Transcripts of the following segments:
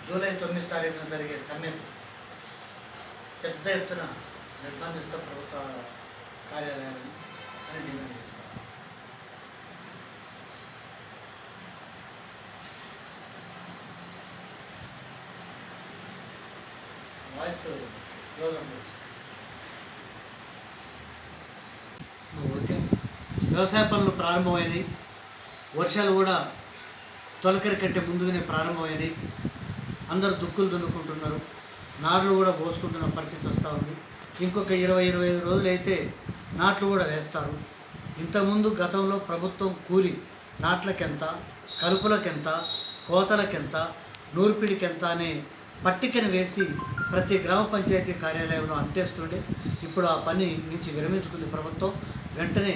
July 9 తారీఖున జరిగే సమ్మెను పెద్ద ఎత్తున నిర్బంధిస్తూ ప్రభుత్వ కార్యాలయాలను అని డిమాండ్ చేస్తారు. వాయిస్ క్లోజ్ అవ్వచ్చు. ఓకే, వ్యవసాయ పనులు ప్రారంభమైనవి. వర్షాలు కూడా తొలకరి కంటే ముందుగానే ప్రారంభమైనవి. అందరూ దుక్కులు దున్నుకుంటున్నారు, నార్లు కూడా పోసుకుంటున్న పరిస్థితి వస్తూ ఉంది. ఇంకొక 20-25 రోజులు అయితే నాట్లు కూడా వేస్తారు. ఇంతకుముందు గతంలో ప్రభుత్వం కూలి నాట్లకెంత, కలుపులకెంత, కోతలకెంత, నూర్పిడికెంత అనే పట్టికను వేసి ప్రతి గ్రామ పంచాయతీ కార్యాలయంలో అంటేస్తుండే. ఇప్పుడు ఆ పని నుంచి విరమించుకుంది ప్రభుత్వం. వెంటనే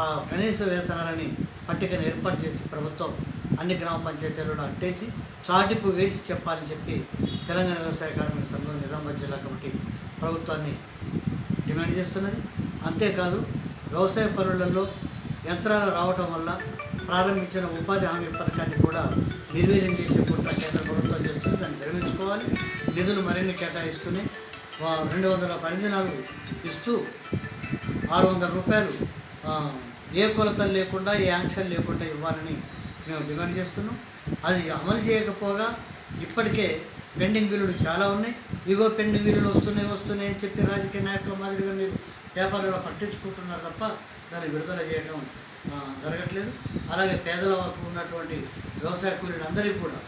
ఆ కనీస వేతనాలని పట్టికను ఏర్పాటు చేసి ప్రభుత్వం అన్ని గ్రామ పంచాయతీలలో అంటేసి చాటింపు వేసి చెప్పాలని చెప్పి తెలంగాణ వ్యవసాయ కార్మిక సంఘం నిజామాబాద్ జిల్లా కమిటీ ప్రభుత్వాన్ని డిమాండ్ చేస్తున్నది. అంతేకాదు, వ్యవసాయ పనులలో యంత్రాలు రావటం వల్ల ప్రారంభించిన ఉపాధి హామీ పథకాన్ని కూడా నిర్వీర్యం చేసే కుట్ర కేంద్ర ప్రభుత్వం చేస్తుంది. దాన్ని విరమించుకోవాలి. నిధులు మరిన్ని కేటాయిస్తూనే 210 దినాలు ఇస్తూ 600 రూపాయలు ఏ కొలతలు లేకుండా, ఏ ఆంక్షలు లేకుండా ఇవ్వాలని మేము డిమాండ్ చేస్తున్నాం. అది అమలు చేయకపోగా ఇప్పటికే పెండింగ్ బిల్లులు చాలా ఉన్నాయి. ఇగో పెండింగ్ బిల్లులు వస్తున్నాయి అని చెప్పి రాజకీయ నాయకుల మాదిరిగా మీరు వ్యాపారాలు పట్టించుకుంటున్నారు తప్ప దాన్ని విడుదల చేయడం జరగట్లేదు. అలాగే పేదల వరకు ఉన్నటువంటి వ్యవసాయ కూలీలు అందరికీ కూడా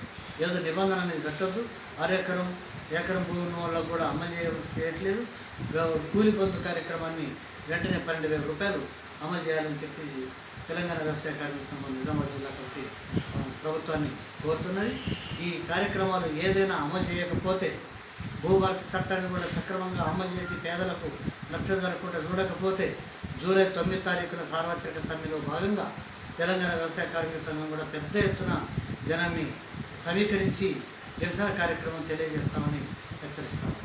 ఏదో నిబంధన అనేది కట్టొద్దు. ఎకరం భూమి ఉన్న వాళ్ళకు కూడా అమలు చేయట్లేదు. కూలి పొందు కార్యక్రమాన్ని వెంటనే 12,000 రూపాయలు అమలు చేయాలని చెప్పేసి తెలంగాణ వ్యవసాయ కార్మిక సంఘం నిజామాబాద్ జిల్లా కమిటీ ప్రభుత్వాన్ని కోరుతున్నది. ఈ కార్యక్రమాలు ఏదైనా అమలు చేయకపోతే, భూభారత చట్టాన్ని కూడా సక్రమంగా అమలు చేసి పేదలకు లక్ష్యం జరగకుండా చూడకపోతే జూలై 9 తారీఖున సార్వత్రిక సమ్మెలో భాగంగా తెలంగాణ వ్యవసాయ కార్మిక సంఘం కూడా పెద్ద ఎత్తున జనాన్ని సమీకరించి నిరసన కార్యక్రమం తెలియజేస్తామని హెచ్చరిస్తాము.